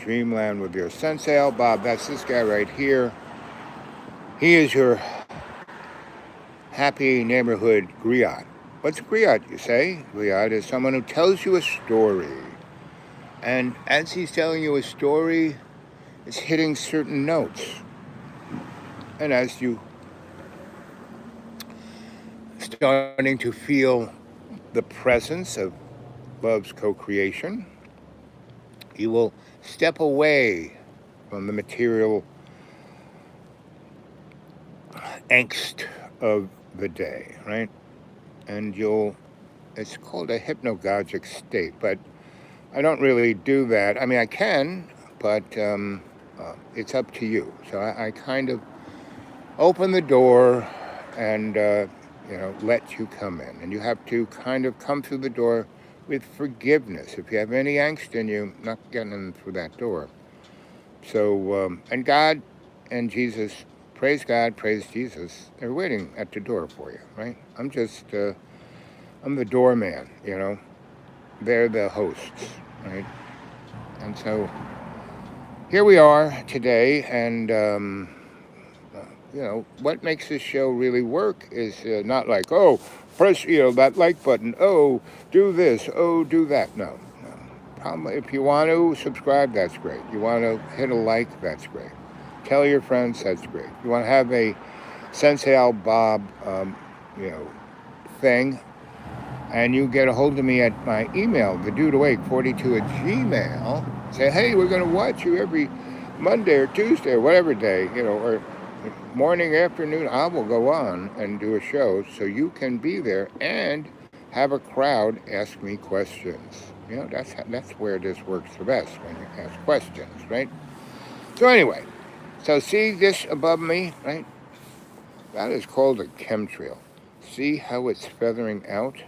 Dreamland with your Sensie Owl Bob. That's this guy right here. He is your happy neighborhood griot. What's a griot, you say? Griot is someone who tells you a story. And as he's telling you a story, it's hitting certain notes. And as you starting to feel the presence of love's co-creation, you will step away from the material angst of the day, right? And it's called a hypnagogic state, but I don't really do that. I mean, I can, but it's up to you. So I kind of open the door and, let you come in. And you have to kind of come through the door with forgiveness. If you have any angst in you, not getting in through that door. So, and God and Jesus, praise God, praise Jesus, they're waiting at the door for you, right? I'm the doorman, They're the hosts, right? And so here we are today, and, what makes this show really work is not like, oh, press, that like button, oh, do this, oh, do that. No. If you want to subscribe, that's great. You want to hit a like, that's great. Tell your friends, that's great. You want to have a Sensie Owl Bob, thing, and you get a hold of me at my email, thedudeawake42@gmail. Say, hey, we're going to watch you every Monday or Tuesday or whatever day, or morning, afternoon. I will go on and do a show so you can be there and have a crowd ask me questions. That's where this works the best, when you ask questions, right? So anyway, see this above me, right? That is called a chemtrail. See how it's feathering out?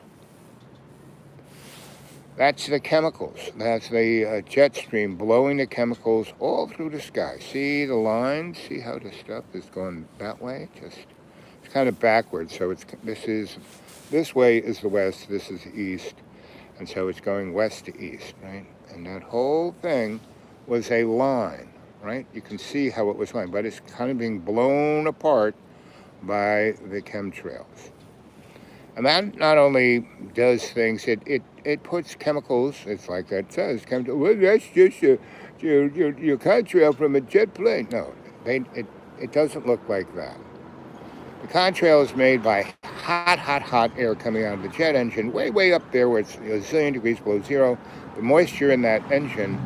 That's the chemicals. That's the jet stream blowing the chemicals all through the sky. See the lines? See how the stuff is going that way? It's kind of backwards. So this way is the west, this is the east, and so it's going west to east, right? And that whole thing was a line, right? You can see how it was going, but it's kind of being blown apart by the chemtrails. And that not only does things, it puts chemicals, it's like that says, well, that's just your contrail from a jet plane. No, it doesn't look like that. The contrail is made by hot air coming out of the jet engine, way up there where it's a zillion degrees below zero. The moisture in that engine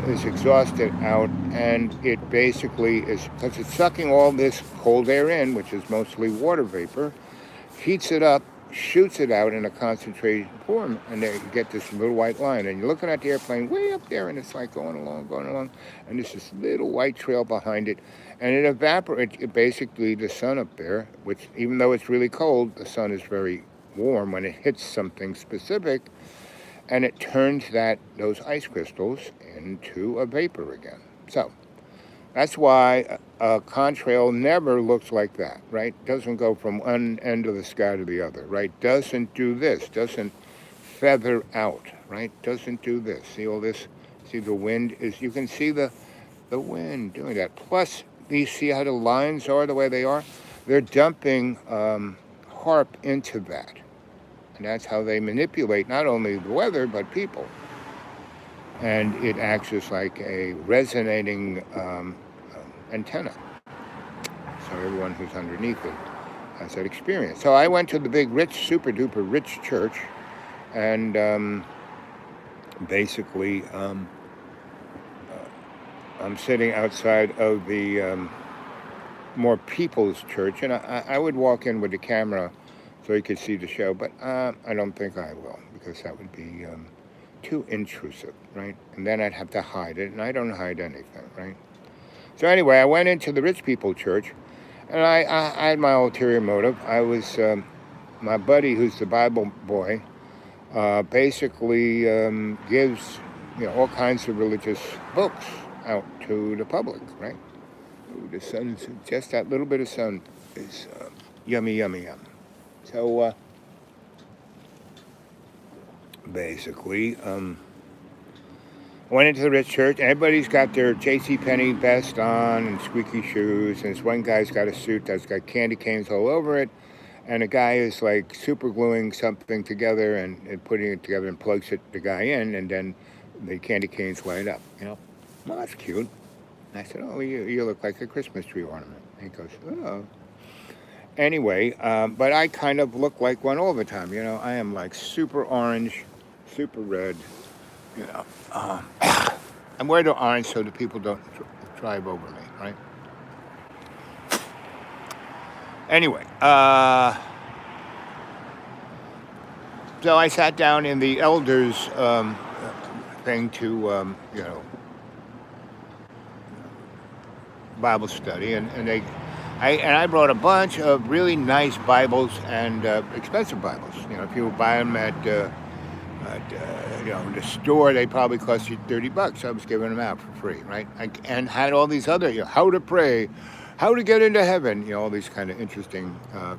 is exhausted out, and it basically is, because it's sucking all this cold air in, which is mostly water vapor, heats it up, shoots it out in a concentrated form, and there you get this little white line. And you're looking at the airplane way up there, and it's like going along, and there's this little white trail behind it, and it evaporates. Basically, the sun up there, which even though it's really cold, the sun is very warm when it hits something specific, and it turns those ice crystals into a vapor again. So that's why a contrail never looks like that, right? Doesn't go from one end of the sky to the other, right? Doesn't do this, doesn't feather out, right? Doesn't do this. See all this? See the wind is, you can see the wind doing that. Plus, you see how the lines are the way they are? They're dumping HAARP into that. And that's how they manipulate not only the weather, but people. And it acts as like a resonating antenna. So everyone who's underneath it has that experience. So I went to the big rich, super duper rich church, and basically I'm sitting outside of the more people's church, and I would walk in with the camera so you could see the show, but I don't think I will, because that would be too intrusive, right? And then I'd have to hide it, and I don't hide anything, right? So anyway, I went into the rich people church, and I had my ulterior motive. I was, my buddy, who's the Bible boy, basically gives all kinds of religious books out to the public, right? Ooh, the sun, just that little bit of sun is yummy. So basically, I went into the rich church, and everybody's got their JCPenney vest on and squeaky shoes, and this one guy's got a suit that's got candy canes all over it, and a guy is like super gluing something together and putting it together and plugs the guy in, and then the candy canes light up, Well, that's cute. And I said, oh, you look like a Christmas tree ornament. And he goes, oh. Anyway, but I kind of look like one all the time, I am like super orange, super red, I'm wearing the orange so that people don't drive over me, right? Anyway, so I sat down in the elders thing to, Bible study, and I brought a bunch of really nice Bibles and expensive Bibles. If you buy them at the store, they probably cost you $30. I was giving them out for free, right? And had all these other, how to pray, how to get into heaven, all these kind of interesting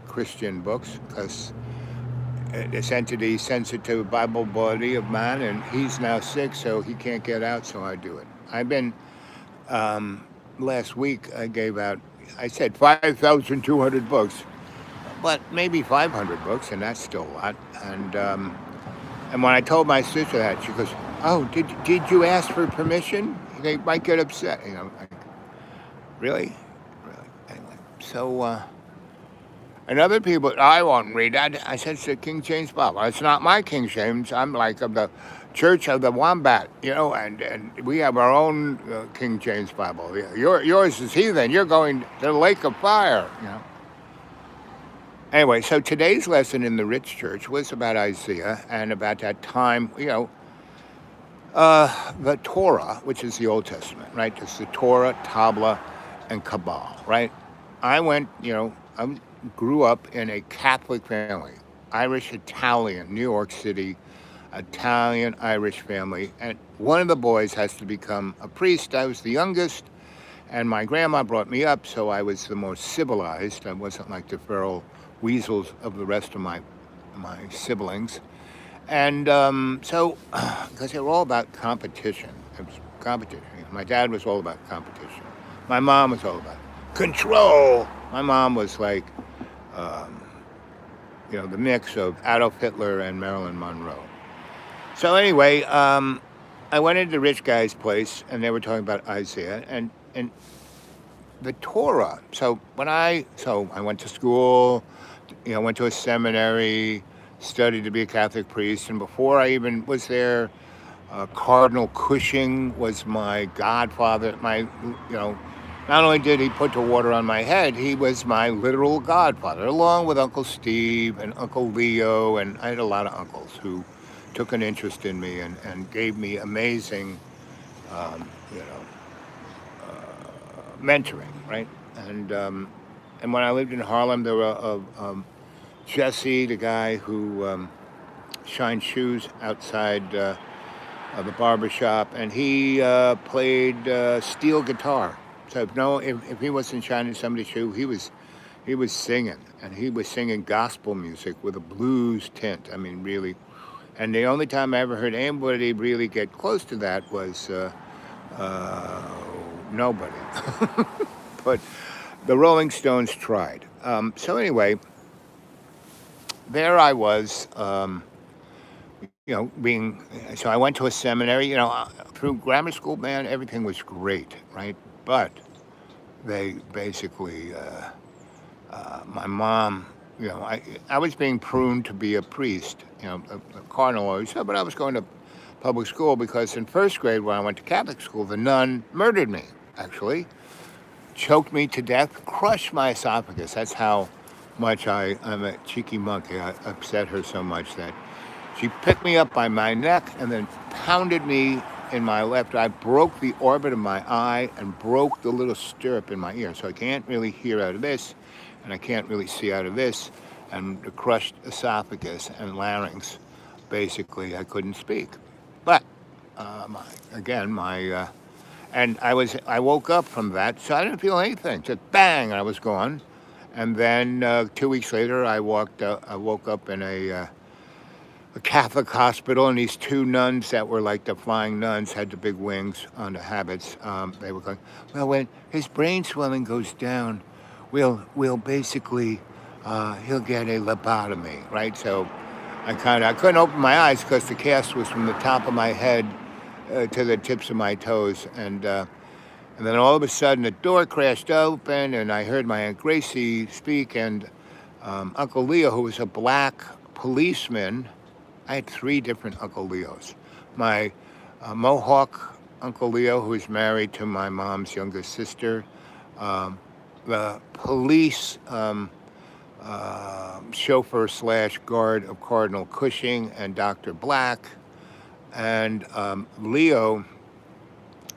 Christian books, because this entity sends it to the Bible body of man, and he's now sick, so he can't get out, so I do it. I've been, last week I said 5,200 books, but maybe 500 books, and that's still a lot. And when I told my sister that, she goes, oh, did you ask for permission? They might get upset. Like, really? Anyway, so, and other people, I won't read that. I said it's the King James Bible. It's not my King James. I'm like of the Church of the Wombat, and we have our own King James Bible. Yours is heathen. You're going to the lake of fire, Anyway, so today's lesson in the Rich Church was about Isaiah and about that time, the Torah, which is the Old Testament, right? It's the Torah, Tabla, and Kabbalah, right? I grew up in a Catholic family, Irish-Italian, New York City, Italian-Irish family, and one of the boys has to become a priest. I was the youngest, and my grandma brought me up, so I was the most civilized. I wasn't like the feral weasels of the rest of my siblings. And so, because they were all about competition. It was competition. My dad was all about competition. My mom was all about control. My mom was like, the mix of Adolf Hitler and Marilyn Monroe. So anyway, I went into the rich guy's place, and they were talking about Isaiah and the Torah. So I went to school, went to a seminary, studied to be a Catholic priest, and before I even was there, Cardinal Cushing was my godfather. Not only did he put the water on my head, he was my literal godfather, along with Uncle Steve and Uncle Leo, and I had a lot of uncles who took an interest in me and gave me amazing, mentoring, right? And when I lived in Harlem, there were Jesse, the guy who shined shoes outside of the barber shop, and he played steel guitar. So if he wasn't shining somebody's shoe, he was singing, and he was singing gospel music with a blues tint. I mean, really. And the only time I ever heard anybody really get close to that was nobody. But the Rolling Stones tried. So anyway, there I was, so I went to a seminary, through grammar school, man, everything was great, right? But they basically, my mom, I was being pruned to be a priest, a cardinal always said, but I was going to public school because in first grade when I went to Catholic school, the nun murdered me, actually. Choked me to death, crushed my esophagus. That's how much I'm a cheeky monkey. I upset her so much that she picked me up by my neck and then pounded me in my left eye, broke the orbit of my eye, and broke the little stirrup in my ear. So I can't really hear out of this, and I can't really see out of this. And the crushed esophagus and larynx, basically, I couldn't speak. But, and I woke up from that, so I didn't feel anything. Just bang, and I was gone. And then 2 weeks later, I woke up in a a Catholic hospital, and these two nuns that were like the flying nuns had the big wings on the habits. They were going, well, when his brain swelling goes down, we'll basically he'll get a lobotomy, right? So I couldn't open my eyes because the cast was from the top of my head to the tips of my toes, and then all of a sudden the door crashed open, and I heard my Aunt Gracie speak, and Uncle Leo, who was a black policeman. I had three different Uncle Leos. My Mohawk Uncle Leo, who is married to my mom's youngest sister. The police chauffeur slash guard of Cardinal Cushing and Dr. Black. And Leo,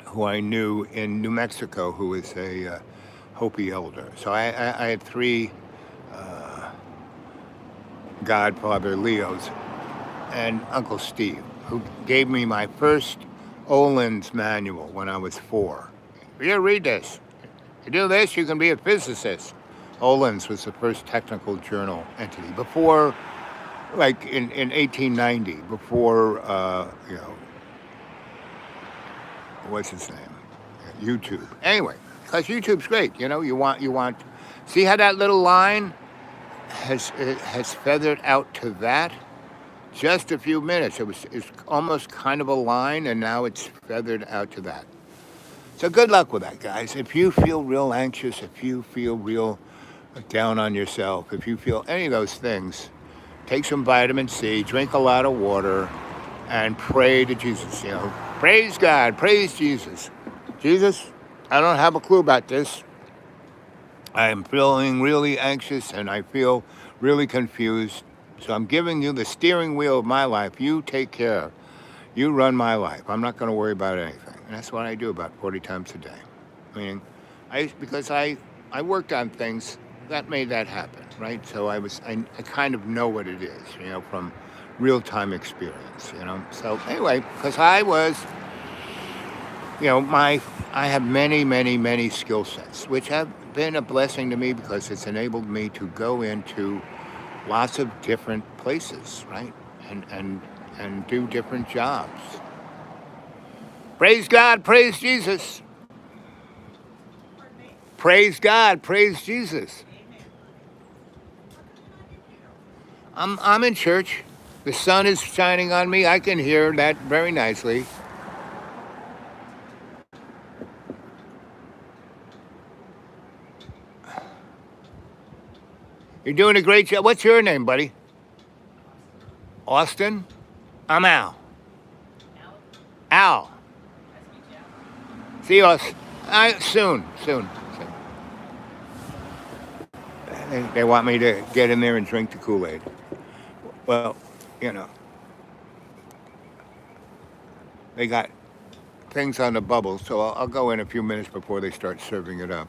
who I knew in New Mexico, who was a Hopi elder. So I had three godfather Leos. And Uncle Steve, who gave me my first Olin's manual when I was 4. Here, read this. You do this, you can be a physicist. Olin's was the first technical journal entity. Before, like in 1890, before, what's his name? YouTube. Anyway, because YouTube's great. You want, see how that little line has feathered out to that? Just a few minutes. It's almost kind of a line, and now it's feathered out to that. So good luck with that, guys. If you feel real anxious, if you feel real down on yourself, if you feel any of those things, take some vitamin C, drink a lot of water, and pray to Jesus. Praise God, praise Jesus. Jesus, I don't have a clue about this. I am feeling really anxious, and I feel really confused. So I'm giving you the steering wheel of my life. You take care. You run my life. I'm not going to worry about anything. And that's what I do about 40 times a day. Meaning, because I worked on things that made that happen, right? So I kind of know what it is, from real-time experience, So anyway, because I was, I have many, many, many skill sets, which have been a blessing to me because it's enabled me to go into lots of different places, right? And do different jobs. Praise God, praise Jesus. Praise God, praise Jesus. I'm in church. The sun is shining on me. I can hear that very nicely. You're doing a great job. What's your name, buddy? Austin? I'm Al. Al. See us. Soon. They want me to get in there and drink the Kool-Aid. Well, they got things on the bubble, so I'll go in a few minutes before they start serving it up.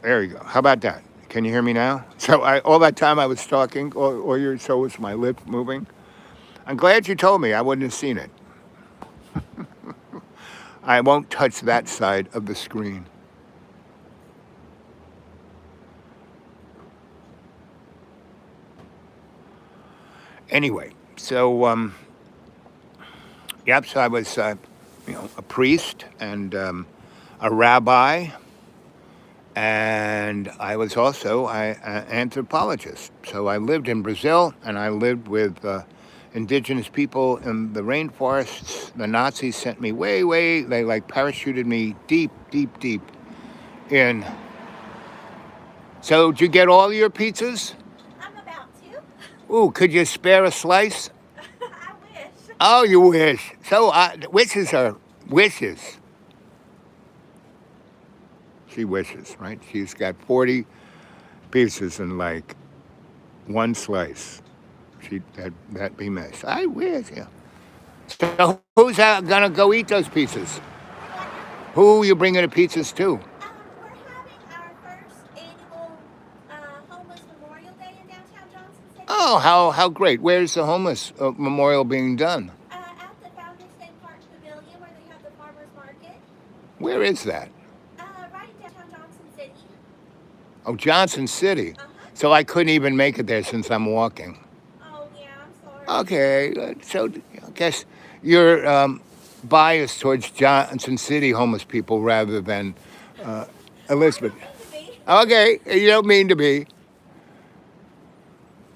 There you go. How about that? Can you hear me now? So all that time I was talking, so was my lip moving. I'm glad you told me. I wouldn't have seen it. I won't touch that side of the screen. Anyway, so yep. So I was, a priest and a rabbi, and I was also an anthropologist. So I lived in Brazil, and I lived with indigenous people in the rainforests. The Nazis sent me way, way. They like parachuted me deep, deep, deep in. So did you get all your pizzas? I'm about to. Ooh, could you spare a slice? I wish. Oh, you wish. So wishes are wishes. She wishes, right? She's got 40 pieces in like one slice. That'd be nice. I wish, yeah. So who's gonna go eat those pizzas? Who you bringing the pizzas to? We're having our first annual homeless Memorial Day in downtown Johnson City. Oh, how great! Where's the homeless memorial being done? At the Founders Day Park Pavilion where they have the farmers market. Where is that? Right in downtown Johnson City. Oh, Johnson City. Uh-huh. So I couldn't even make it there since I'm walking. Oh yeah, I'm sorry. Okay, so I guess you're biased towards Johnson City homeless people rather than Elizabeth. Okay, you don't mean to be.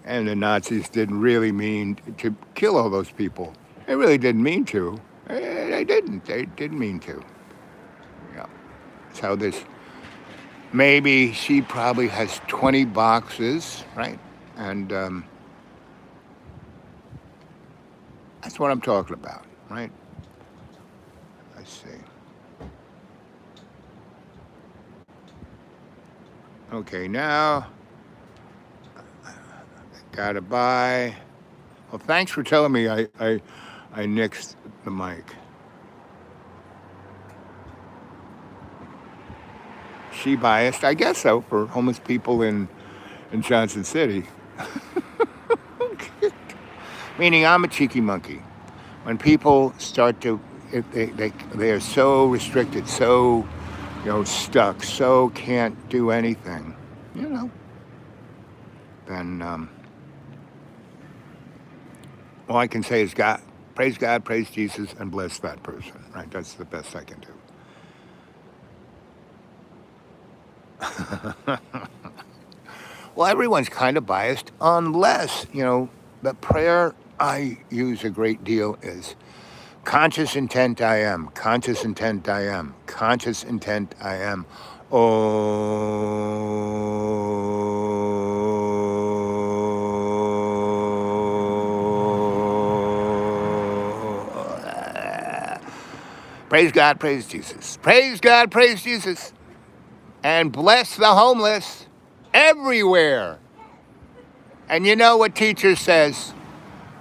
And the Nazis didn't really mean to kill all those people. They really didn't mean to. They didn't. They didn't mean to. Yeah. So maybe she probably has 20 boxes, right? And that's what I'm talking about, right? Let's see. Okay, now gotta buy. Well, thanks for telling me I nixed the mic. She biased? I guess so, for homeless people in Johnson City. Meaning I'm a cheeky monkey. When people start to, they are so restricted, so, stuck, so can't do anything, then all I can say is God, praise Jesus, and bless that person, right? That's the best I can do. Well, everyone's kind of biased unless, the prayer I use a great deal is conscious intent I am, conscious intent I am, conscious intent I am. Praise God, praise Jesus. Praise God, praise Jesus. And bless the homeless everywhere. And you know what teacher says?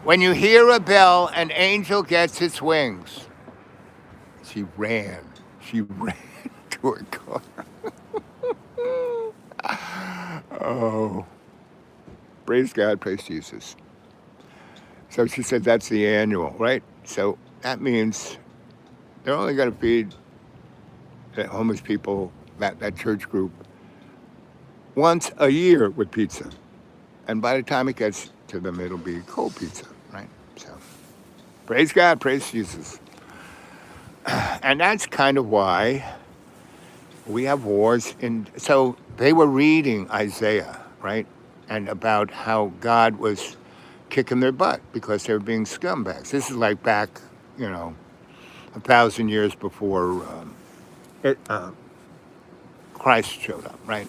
When you hear a bell, an angel gets its wings. She ran to her car. Oh, praise God, praise Jesus. So she said that's the annual, right? So that means they're only going to feed the homeless people, that church group, once a year with pizza. And by the time it gets to them, it'll be cold pizza, right? So praise God, praise Jesus. And that's kind of why we have wars. So they were reading Isaiah, right? And about how God was kicking their butt because they were being scumbags. This is like back, 1,000 years before Christ showed up, right?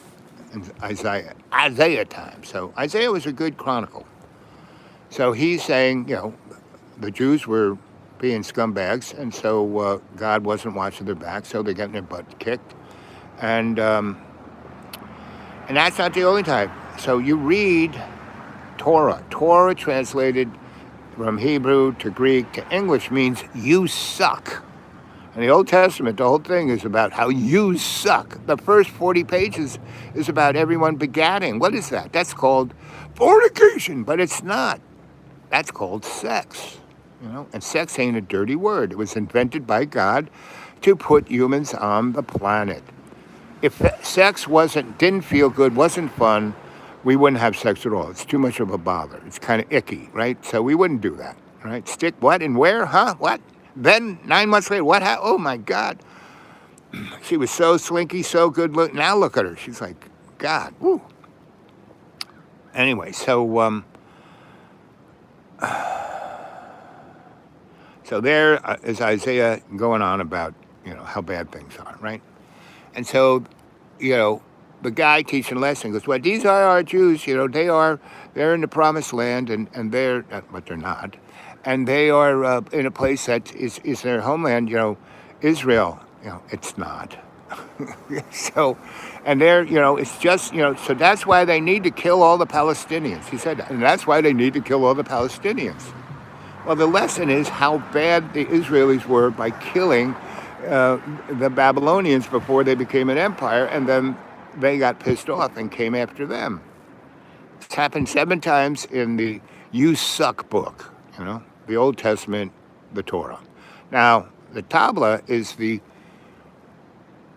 In Isaiah time. So Isaiah was a good chronicle. So he's saying, the Jews were being scumbags, and so God wasn't watching their back, so they're getting their butt kicked. And that's not the only time. So you read Torah. Torah translated from Hebrew to Greek to English means you suck. In the Old Testament, the whole thing is about how you suck. The first 40 pages is about everyone begatting. What is that? That's called fornication, but it's not. That's called sex. And sex ain't a dirty word. It was invented by God to put humans on the planet. If sex didn't feel good, wasn't fun, we wouldn't have sex at all. It's too much of a bother. It's kind of icky, right? So we wouldn't do that, right? Stick what and where? Huh? What? Then 9 months later, what happened? Oh my God. She was so slinky, so good look. Now look at her. She's like, God, woo. Anyway, so there is Isaiah going on about, how bad things are, right? And so, the guy teaching a lesson goes, well, these are our Jews, they're in the promised land and they're, but they're not. And they are in a place that is their homeland, Israel, it's not. So, and they're, it's just, so that's why they need to kill all the Palestinians. He said, and that's why they need to kill all the Palestinians. Well, the lesson is how bad the Israelis were by killing the Babylonians before they became an empire, and then they got pissed off and came after them. It's happened 7 times in the You Suck book, the Old Testament, the Torah. Now, the Tabla is the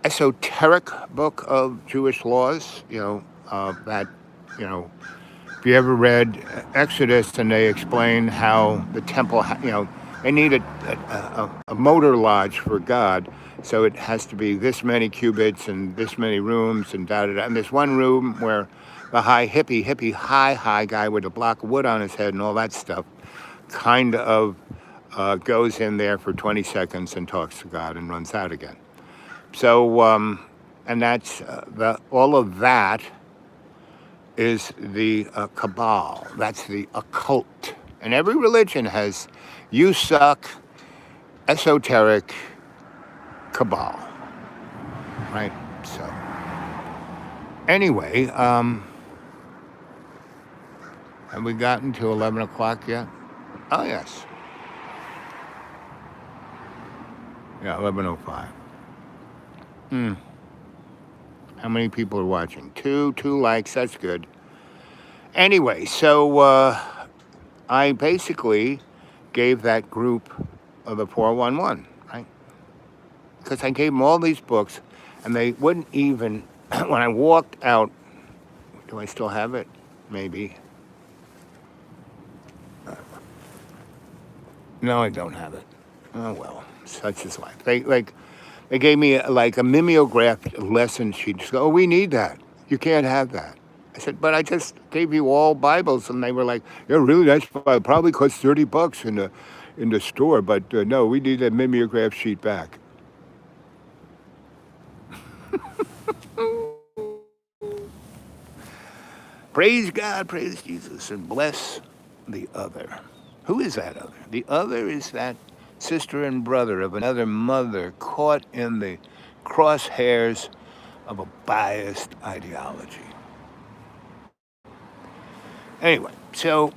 esoteric book of Jewish laws, that, if you ever read Exodus and they explain how the temple, they need a motor lodge for God, so it has to be this many cubits and this many rooms and da-da-da. And there's one room where the hippie, high guy with a block of wood on his head and all that stuff kind of goes in there for 20 seconds and talks to God and runs out again. So, and that's, all of that is the cabal. That's the occult. And every religion has you suck, esoteric, cabal. Right? So, anyway, have we gotten to 11 o'clock yet? Oh, yes. Yeah, 11:05. How many people are watching? 2 likes, that's good. Anyway, so I basically gave that group the 411, right? Because I gave them all these books, and they wouldn't even, when I walked out, do I still have it? Maybe. No, I don't have it. Oh, well, such is life. They gave me like a mimeograph lesson sheet. Just go, oh, we need that. You can't have that. I said, but I just gave you all Bibles. And they were like, yeah, really nice. Probably costs $30 in the store. But no, we need that mimeograph sheet back. Praise God, praise Jesus, and bless the other. Who is that other? The other is that sister and brother of another mother caught in the crosshairs of a biased ideology. Anyway, so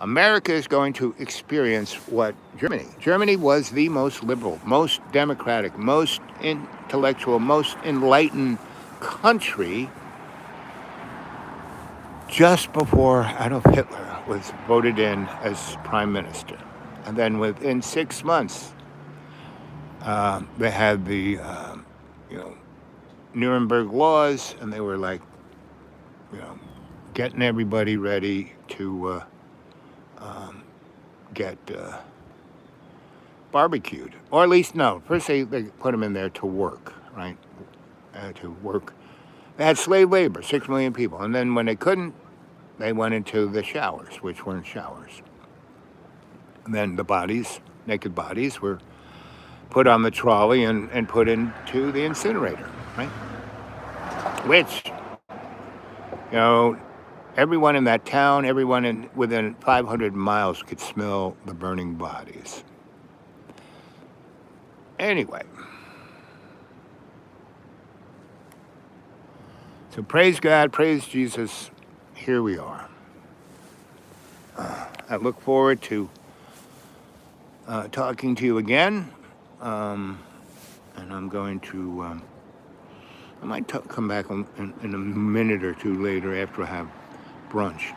America is going to experience what Germany was the most liberal, most democratic, most intellectual, most enlightened country just before Adolf Hitler was voted in as prime minister. And then within 6 months, they had the, Nuremberg laws, and they were like, getting everybody ready to get barbecued. Or at least, no, first they put them in there to work, right? To work. They had slave labor, 6 million people. And then when they couldn't, they went into the showers, which weren't showers. And then the bodies, naked bodies, were put on the trolley and put into the incinerator, right? Which, everyone in that town, everyone within 500 miles could smell the burning bodies. Anyway. So praise God, praise Jesus. Here we are. I look forward to talking to you again. And I'm going to, I might come back in a minute or two later after I have brunch.